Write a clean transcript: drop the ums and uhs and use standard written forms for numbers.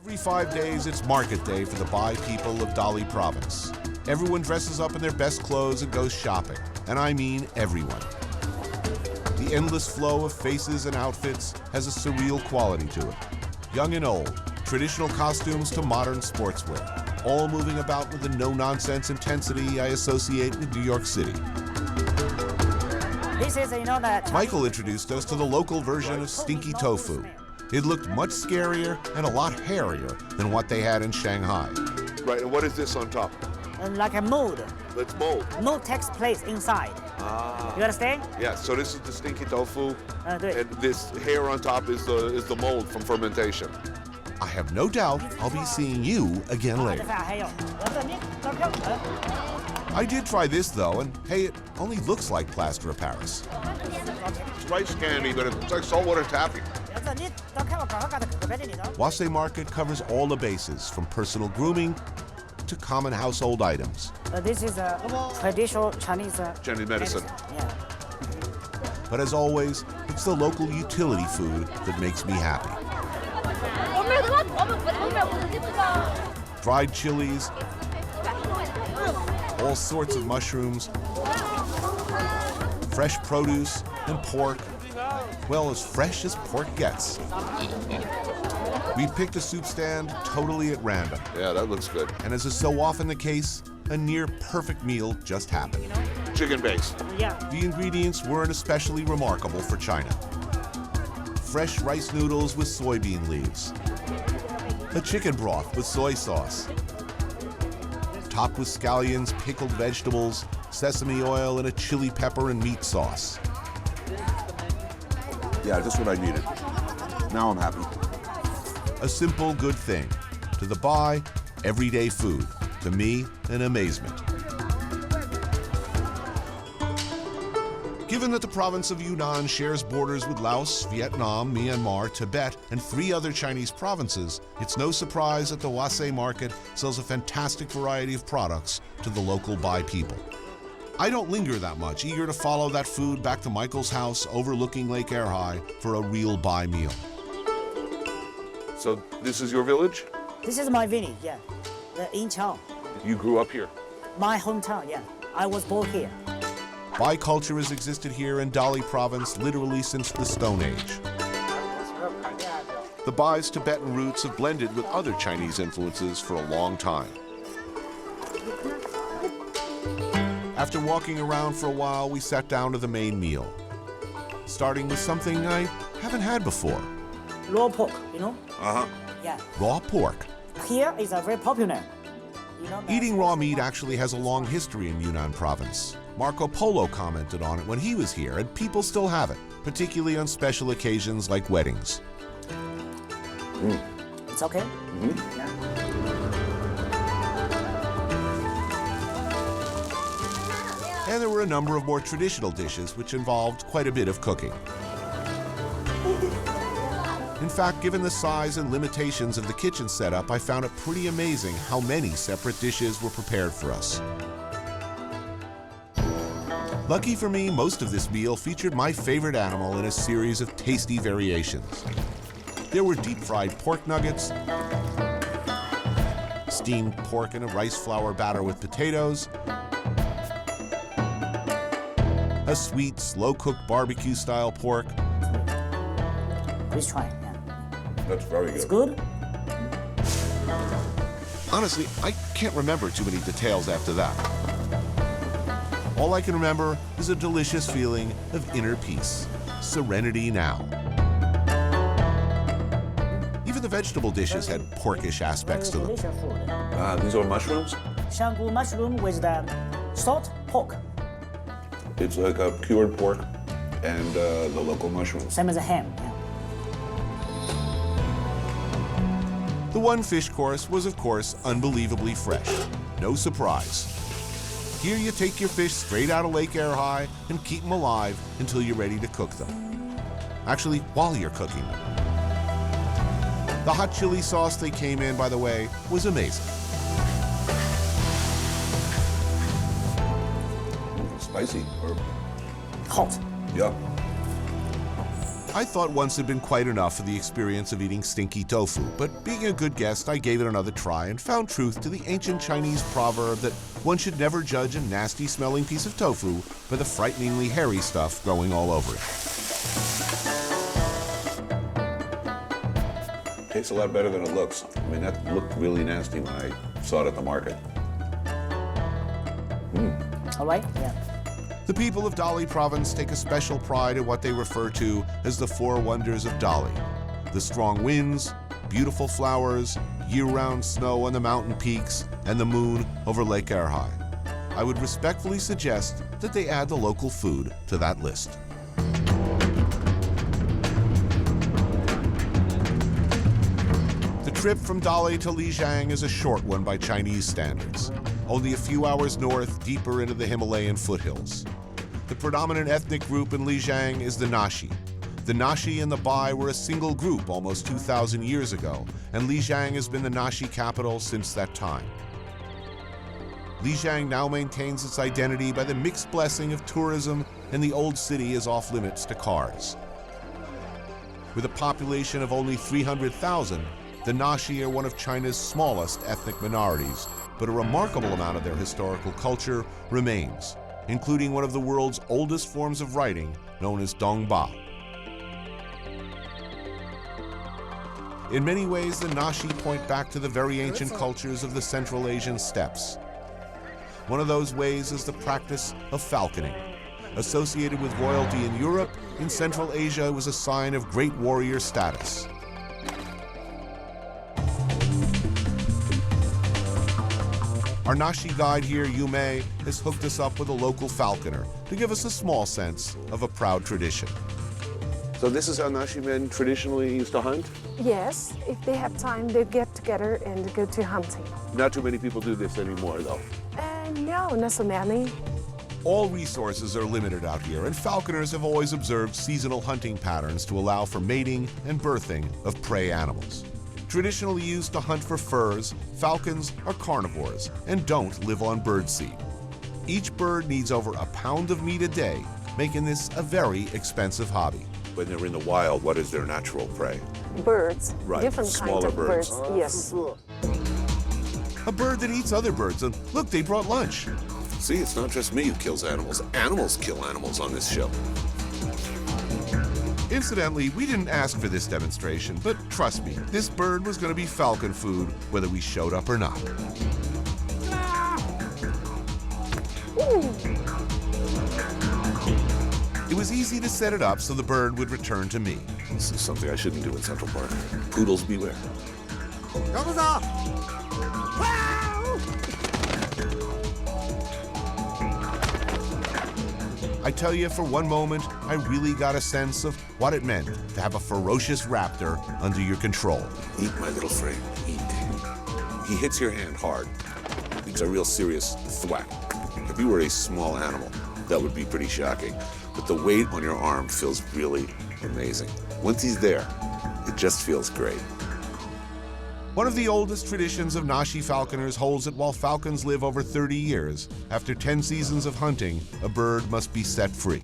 Every 5 days, it's market day for the Bai people of Dali province. Everyone dresses up in their best clothes and goes shopping. And I mean everyone. The endless flow of faces and outfits has a surreal quality to it. Young and old, traditional costumes to modern sportswear, all moving about with the no-nonsense intensity I associate with New York City. This is, Michael introduced us to the local version of stinky tofu. It looked much scarier and a lot hairier than what they had in Shanghai. Right, and what is this on top? like a mold. Let's mold. Mold takes place inside. Ah. You understand? Yeah, so this is the stinky tofu, 对。 and this hair on top is the mold from fermentation. I have no doubt I'll be seeing you again later. 还有， I did try this though, and hey, it only looks like plaster of Paris. It's rice candy, but it's like saltwater taffy. Wase Market covers all the bases, from personal grooming to common household items. This is a traditional Chinese medicine. Yeah. But as always, it's the local utility food that makes me happy. Dried chilies, all sorts of mushrooms, fresh produce, and pork. Well, as fresh as pork gets. We picked a soup stand totally at random. Yeah, that looks good. And as is so often the case, a near perfect meal just happened. Chicken base. Yeah. The ingredients weren't especially remarkable for China. Fresh rice noodles with soybean leaves. A chicken broth with soy sauce. Topped with scallions, pickled vegetables, sesame oil, and a chili pepper and meat sauce. Yeah, just what I needed. Now I'm happy. A simple good thing. To the Bai, everyday food. To me, an amazement. Given that the province of Yunnan shares borders with Laos, Vietnam, Myanmar, Tibet, and 3 other Chinese provinces, it's no surprise that the Wase Market sells a fantastic variety of products to the local Bai people. I don't linger that much, eager to follow that food back to Michael's house overlooking Lake Erhai for a real Bai meal. So this is your village? This is my village, yeah. In town. You grew up here? My hometown, yeah. I was born here. Bai culture has existed here in Dali province literally since the Stone Age. The Bai's Tibetan roots have blended with other Chinese influences for a long time. After walking around for a while, we sat down to the main meal, starting with something I haven't had before. Raw pork, you know? Uh-huh. Yeah. Raw pork. Here is very popular. You know, Eating raw meat actually has a long history in Yunnan province. Marco Polo commented on it when he was here, and people still have it, particularly on special occasions like weddings. It's okay? Yeah. And there were a number of more traditional dishes which involved quite a bit of cooking. In fact, given the size and limitations of the kitchen setup, I found it pretty amazing how many separate dishes were prepared for us. Lucky for me, most of this meal featured my favorite animal in a series of tasty variations. There were deep-fried pork nuggets, steamed pork in a rice flour batter with potatoes, a sweet, slow-cooked barbecue-style pork. Please try it, yeah. That's very good. It's good? Honestly, I can't remember too many details after that. All I can remember is a delicious feeling of inner peace, serenity now. Even the vegetable dishes had porkish aspects to them. Delicious food. These are mushrooms? Shangu mushroom with the salt pork. It's like a cured pork and the local mushrooms. Same as a ham. Yeah. The one fish course was, of course, unbelievably fresh. No surprise. Here you take your fish straight out of Lake Erhai and keep them alive until you're ready to cook them. Actually, while you're cooking them. The hot chili sauce they came in, by the way, was amazing. Spicy or Hot. yeah. I thought once had been quite enough for the experience of eating stinky tofu, but being a good guest, I gave it another try and found truth to the ancient Chinese proverb that one should never judge a nasty-smelling piece of tofu by the frighteningly hairy stuff growing all over it. Tastes a lot better than it looks. I mean, that looked really nasty when I saw it at the market. All right? Yeah. The people of Dali province take a special pride in what they refer to as the four wonders of Dali. The strong winds, beautiful flowers, year-round snow on the mountain peaks, and the moon over Lake Erhai. I would respectfully suggest that they add the local food to that list. The trip from Dali to LiJiang is a short one by Chinese standards. Only a few hours north, deeper into the Himalayan foothills. The predominant ethnic group in LiJiang is the Nashi. The Nashi and the Bai were a single group almost 2,000 years ago, and LiJiang has been the Nashi capital since that time. LiJiang now maintains its identity by the mixed blessing of tourism, and the old city is off limits to cars. With a population of only 300,000, the Nashi are one of China's smallest ethnic minorities, but a remarkable amount of their historical culture remains, including one of the world's oldest forms of writing, known as Dongba. In many ways, the Nashi point back to the very ancient cultures of the Central Asian steppes. One of those ways is the practice of falconing. Associated with royalty in Europe, in Central Asia it was a sign of great warrior status. Our Nashi guide here, Yumei, has hooked us up with a local falconer to give us a small sense of a proud tradition. So this is how Nashi men traditionally used to hunt? Yes, if they have time, they get together and go to hunting. Not too many people do this anymore, though. No, not so many. All resources are limited out here, and falconers have always observed seasonal hunting patterns to allow for mating and birthing of prey animals. Traditionally used to hunt for furs, falcons are carnivores and don't live on birdseed. Each bird needs over a pound of meat a day, making this a very expensive hobby. When they're in the wild, what is their natural prey? Birds, Right, different kinds smaller of birds. Yes. A bird that eats other birds, and look, they brought lunch. See, it's not just me who kills animals. Animals kill animals on this show. Incidentally, we didn't ask for this demonstration, but trust me, this bird was going to be falcon food whether we showed up or not. It was easy to set it up so the bird would return to me. This is something I shouldn't do in Central Park. Poodles beware. I tell you, for one moment, I really got a sense of what it meant to have a ferocious raptor under your control. Eat, my little friend, eat. He hits your hand hard. It's a real serious thwack. If you were a small animal, that would be pretty shocking. But the weight on your arm feels really amazing. Once he's there, it just feels great. One of the oldest traditions of Nashi falconers holds that while falcons live over 30 years, after 10 seasons of hunting, a bird must be set free.